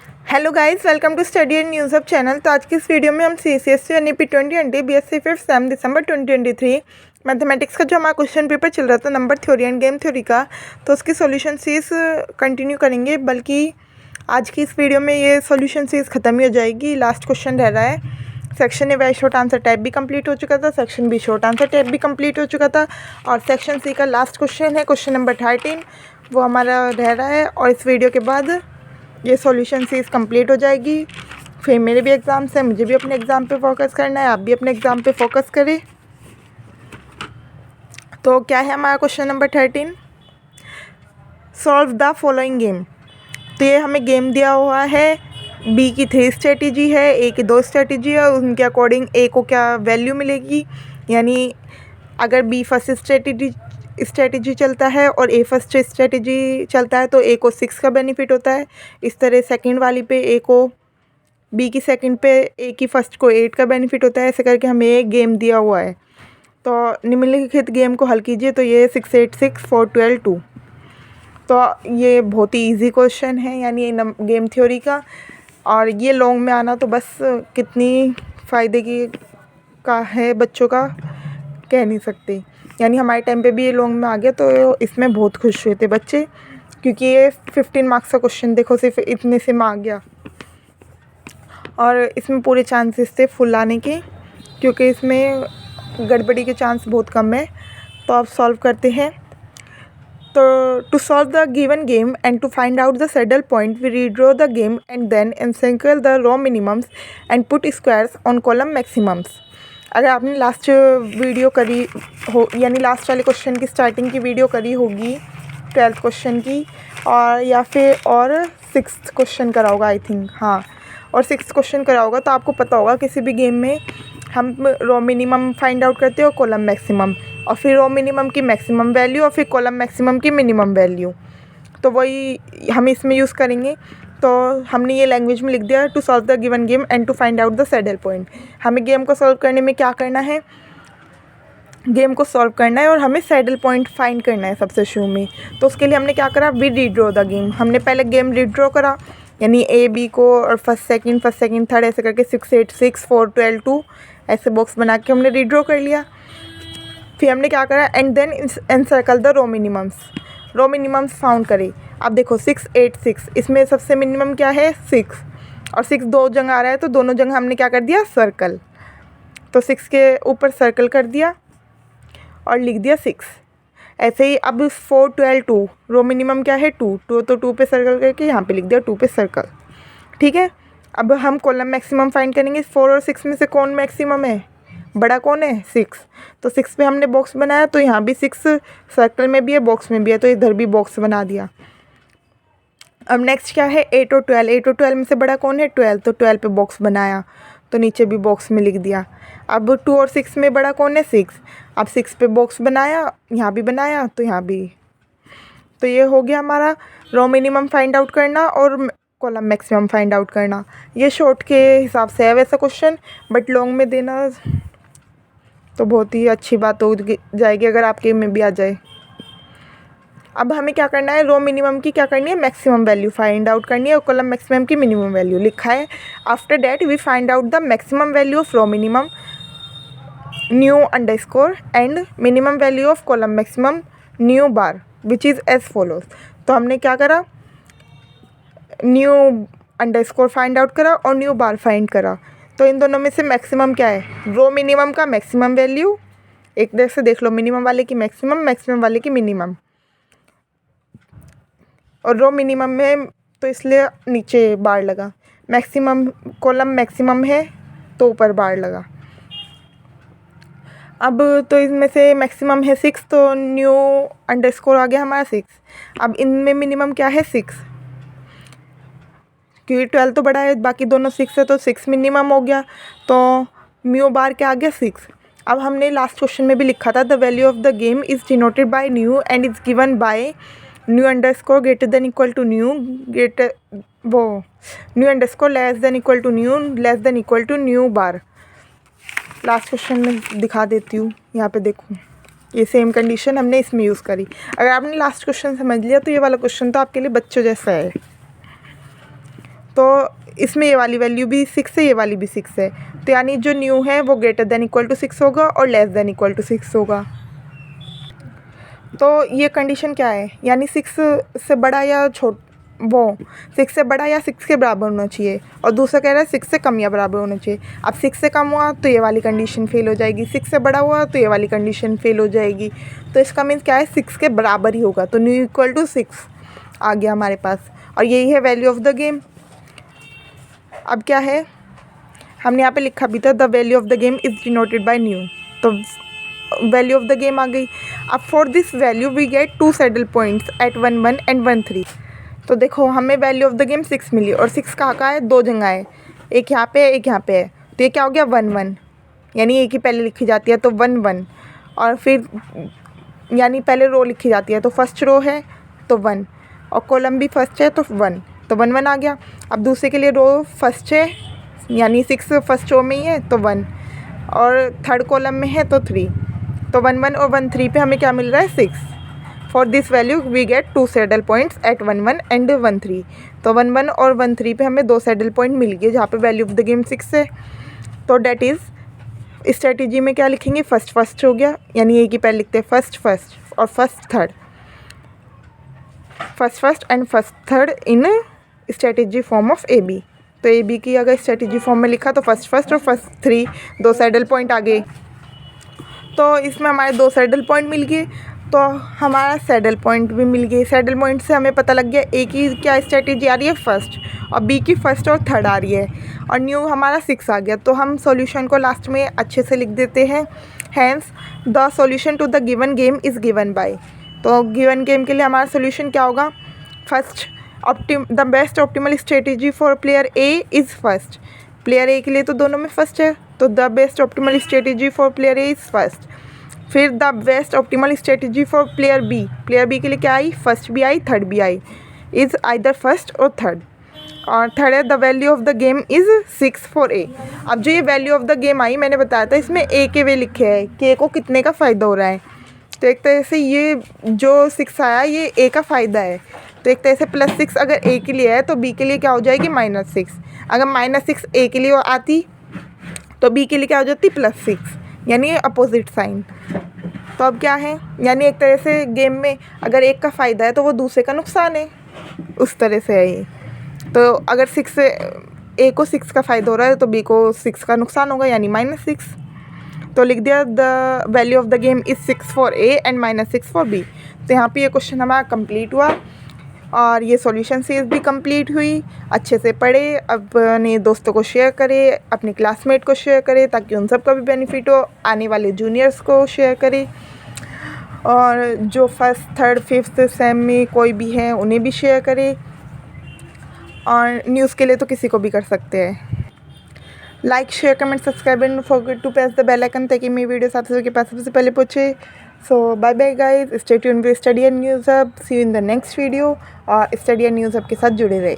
Hello guys, welcome to study and news up channel. तो आज की इस वीडियो में हम CCSE NEP 2020 BSc 5th same दिसंबर 2023 मैथमेटिक्स का जो हमारा क्वेश्चन पेपर चल रहा था number theory end game theory का, तो उसकी सॉल्यूशन सीरीज कंटिन्यू करेंगे। बल्कि आज की इस वीडियो में ये सॉल्यूशन सीरीज ख़त्म ही हो जाएगी। लास्ट क्वेश्चन रह रहा है। Section A Y short answer type भी कंप्लीट हो चुका था, section B short answer type भी कंप्लीट हो चुका था, और सेक्शन सी का लास्ट क्वेश्चन है क्वेश्चन नंबर 13, वो हमारा रह रहा है। और इस वीडियो के बाद ये सॉल्यूशन सीरीज कंप्लीट हो जाएगी। फिर मेरे भी एग्ज़ाम्स हैं, मुझे भी अपने एग्ज़ाम पे फोकस करना है, आप भी अपने एग्ज़ाम पे फोकस करें। तो क्या है हमारा question number 13, solve the following game. तो ये हमें गेम दिया हुआ है, बी की 3 स्ट्रेटेजी है, ए की 2 स्ट्रेटेजी है, उनके अकॉर्डिंग ए को क्या वैल्यू मिलेगी। यानी अगर बी फर्स्ट स्ट्रेटेजी चलता है और ए फर्स्ट स्ट्रेटेजी चलता है तो ए को 6 का बेनिफिट होता है। इस तरह सेकंड वाली पे ए को, बी की सेकंड पे ए की फर्स्ट को 8 का बेनिफिट होता है। ऐसे करके हमें एक गेम दिया हुआ है। तो निम्नलिखित गेम को हल कीजिए। तो ये 6 8 6 4 12 2। तो ये बहुत ही ईजी क्वेश्चन है, यानी ये गेम थ्योरी का। और ये लॉन्ग में आना तो बस कितनी फ़ायदे की का है बच्चों का, कह नहीं सकते। यानी हमारे टाइम पे भी ये लॉन्ग में आ गया तो इसमें बहुत खुश हुए थे बच्चे, क्योंकि ये 15 मार्क्स का क्वेश्चन देखो सिर्फ इतने से में आ गया। और इसमें पूरे चांसेस थे फुल आने के, क्योंकि इसमें गड़बड़ी के चांस बहुत कम है। तो आप सॉल्व करते हैं। तो to solve the given game and to find out the saddle point we redraw the game and then encircle the row minimums and put squares on column maximums. अगर आपने लास्ट वीडियो करी हो, यानी last वाले question की starting की video करी होगी 12th क्वेश्चन की, और या फिर और 6th क्वेश्चन करा होगा आई थिंक, हाँ, और 6th क्वेश्चन करा होगा, तो आपको पता होगा किसी भी गेम में हम रो मिनिमम फाइंड आउट करते हो, कॉलम मैक्सिमम, और फिर रो मिनिमम की मैक्सिमम वैल्यू और फिर कॉलम मैक्सिमम की मिनिमम वैल्यू। तो वही हम इसमें यूज़ करेंगे। तो हमने ये लैंग्वेज में लिख दिया, to solve the given game and to find out the saddle point. हमें गेम को सॉल्व करने में क्या करना है, गेम को सॉल्व करना है और हमें सैडल पॉइंट फाइंड करना है सबसे शुरू में। तो उसके लिए हमने क्या करा, वी रीड्रॉ द गेम। हमने पहले गेम रीड्रॉ करा, यानी ए बी को और फर्स्ट सेकंड थर्ड ऐसे करके 6 8 6 4 12 2 ऐसे बॉक्स बना के हमने रीड्रॉ कर लिया। फिर हमने क्या करा, and then encircle the row minimums found करें। अब देखो 6 8 6, इसमें सबसे मिनिमम क्या है 6, और 6 दो जगह आ रहा है तो दोनों जगह हमने क्या कर दिया, सर्कल। तो 6 के ऊपर सर्कल कर दिया और लिख दिया 6। ऐसे ही अब 4 12 2, रो मिनिमम क्या है 2, तो 2 पे सर्कल करके यहाँ पे लिख दिया 2 पे सर्कल। ठीक है। अब हम कॉलम मैक्सिमम फाइंड करेंगे। 4 और 6 में से कौन मैक्सिमम है, बड़ा कौन है 6। तो 6 पे हमने बॉक्स बनाया, तो यहाँ भी 6 सर्कल में भी है, बॉक्स में भी है, तो इधर भी बॉक्स बना दिया। अब नेक्स्ट क्या है, 8 और 12। 8 और 12 में से बड़ा कौन है 12, तो 12 पे बॉक्स बनाया, तो नीचे भी बॉक्स में लिख दिया। अब 2 और 6 में बड़ा कौन है 6। अब 6 पे बॉक्स बनाया, यहाँ भी बनाया, तो यहाँ भी। तो ये हो गया हमारा रो मिनिमम फाइंड आउट करना और कॉलम मैक्सिमम फाइंड आउट करना। ये शॉर्ट के हिसाब से है वैसा क्वेश्चन, बट लॉन्ग में देना तो बहुत ही अच्छी बात हो जाएगी अगर आपके में भी आ जाए। अब हमें क्या करना है, रो मिनिमम की क्या करनी है, मैक्सिमम वैल्यू फाइंड आउट करनी है और कॉलम मैक्सिमम की मिनिमम वैल्यू लिखा है। After that we find out the maximum value of row minimum new underscore and minimum value of column maximum new bar which is as follows. तो हमने क्या करा, न्यू अंडरस्कोर फाइंड आउट करा और new बार find करा। तो इन दोनों में से मैक्सिमम क्या है, रो मिनिमम का मैक्सिमम वैल्यू, एक तरह से देख लो, मिनिमम वाले की मैक्सिमम, मैक्सिमम वाले की मिनिमम। और रो मिनिमम में तो इसलिए नीचे बार लगा, मैक्सिमम कॉलम मैक्सिमम है तो ऊपर बार लगा। अब तो इसमें से मैक्सिमम है 6, तो न्यू अंडरस्कोर आ गया हमारा 6। अब इनमें मिनिमम क्या है 6, क्योंकि 12 तो बड़ा है, बाकी दोनों 6 है, तो 6 मिनिमम हो गया। तो म्यू बार क्या आ गया 6। अब हमने लास्ट क्वेश्चन में भी लिखा था, the value of the game is denoted by nu and is given by nu underscore greater than equal to nu, nu underscore less than equal to nu, less than equal to nu bar. Last question में दिखा देती हूँ, यहाँ पे देखो, ये same condition हमने इसमें यूज़ करी। अगर आपने लास्ट क्वेश्चन समझ लिया तो ये वाला क्वेश्चन तो आपके लिए बच्चों जैसा है। तो इसमें ये वाली वैल्यू भी 6 है, ये वाली भी 6 है, तो यानी जो न्यू है वो ग्रेटर देन इक्वल टू 6 होगा और लेस देन इक्वल टू 6 होगा। तो ये कंडीशन क्या है, यानी 6 से बड़ा या वो 6 से बड़ा या 6 के बराबर होना चाहिए, और दूसरा कह रहा है 6 से कम या बराबर होना चाहिए। अब 6 से कम हुआ तो ये वाली कंडीशन फेल हो जाएगी, 6 से बड़ा हुआ तो ये वाली कंडीशन फेल हो जाएगी। तो इसका मीन्स क्या है, 6 के बराबर ही होगा, तो न्यू इक्वल टू 6 आ गया हमारे पास, और यही है वैल्यू ऑफ द गेम। अब क्या है, हमने यहाँ पे लिखा भी था the value of the game is denoted by nu, तो वैल्यू ऑफ द गेम आ गई। अब for this value we get 2 saddle points at 1 1 and 1 3। तो देखो हमें वैल्यू ऑफ द गेम 6 मिली, और 6 कहाँ है, 2 जगह है, एक यहाँ पे है, एक यहाँ पे है, तो ये क्या हो गया 1 1, यानी एक ही पहले लिखी जाती है तो 1 1, और फिर यानी पहले रो लिखी जाती है तो फर्स्ट रो है तो 1, और कॉलम भी फर्स्ट है तो 1, तो 1 1 आ गया। अब दूसरे के लिए रो फर्स्ट है, यानी 6 फर्स्ट रो में ही है तो 1, और थर्ड कॉलम में है तो 3, तो 1 1 और 1 3 पे हमें क्या मिल रहा है 6। For this value we get 2 saddle points at 1 1 and 1 3। तो 1 1 और 1 3 पे हमें 2 सैडल पॉइंट मिल गए जहाँ पे वैल्यू ऑफ द गेम 6 है। तो डैट इज़ स्ट्रेटजी में क्या लिखेंगे, फर्स्ट फर्स्ट हो गया, यानी एक ही पहले लिखते हैं फर्स्ट फर्स्ट और first third, first first and first third in strategy form of A B. तो ए बी की अगर स्ट्रेटजी फॉर्म में लिखा तो फर्स्ट फर्स्ट और फर्स्ट 3 2 सैडल पॉइंट आ गए। तो इसमें हमारे 2 सैडल पॉइंट मिल गए, तो हमारा सैडल पॉइंट भी मिल गए। सैडल पॉइंट से हमें पता लग गया ए की क्या स्ट्रेटजी आ रही है फर्स्ट, और बी की फर्स्ट और थर्ड आ रही है, और न्यू हमारा 6 आ गया। तो हम सॉल्यूशन को लास्ट में अच्छे से लिख देते हैं, hence the solution to the given game is given by. तो गिवन गेम के लिए हमारा सॉल्यूशन क्या होगा, first the best optimal strategy for player A is first. Player A के लिए तो दोनों में फर्स्ट है, तो the best optimal strategy for player A is first. फिर the best optimal strategy for player B, player B के लिए क्या आई, फर्स्ट भी आई थर्ड भी आई, इज़ आइदर फर्स्ट और थर्ड। और थर्ड है the value of the game is 6 for ए। अब जो ये वैल्यू ऑफ द गेम आई मैंने बताया था इसमें ए के वे लिखे हैं कि ए को कितने का फ़ायदा हो रहा है, तो एक तरह से ये जो 6 आया ये ए का फ़ायदा है, तो एक तरह से +6 अगर ए के लिए है तो बी के लिए क्या हो जाएगी -6। अगर -6 ए के लिए आती तो बी के लिए क्या हो जाती +6, यानी अपोजिट साइन। तो अब क्या है, यानी एक तरह से गेम में अगर एक का फ़ायदा है तो वो दूसरे का नुकसान है, उस तरह से है ये। तो अगर 6 से ए को 6 का फ़ायदा हो रहा है तो बी को 6 का नुकसान होगा, यानी -6। तो लिख दिया the value of the game is 6 for A and -6 for B. तो यहाँ पे ये क्वेश्चन हमारा कंप्लीट हुआ, और ये सॉल्यूशन सीरीज़ भी कंप्लीट हुई। अच्छे से पढ़े, अपने दोस्तों को शेयर करें, अपने क्लासमेट को शेयर करें ताकि उन सब का भी बेनिफिट हो, आने वाले जूनियर्स को शेयर करें, और जो फर्स्ट थर्ड फिफ्थ सेम में कोई भी है उन्हें भी शेयर करें, और न्यूज़ के लिए तो किसी को भी कर सकते हैं। Like share comment subscribe and forget to press the bell icon ताकि मेरी वीडियो साथ के पास सबसे पहले पहुँचे। So bye bye guys, stay tuned with study and news hub, see you in the next video, और स्टडी एंड न्यूज़ हब के साथ जुड़े रहे।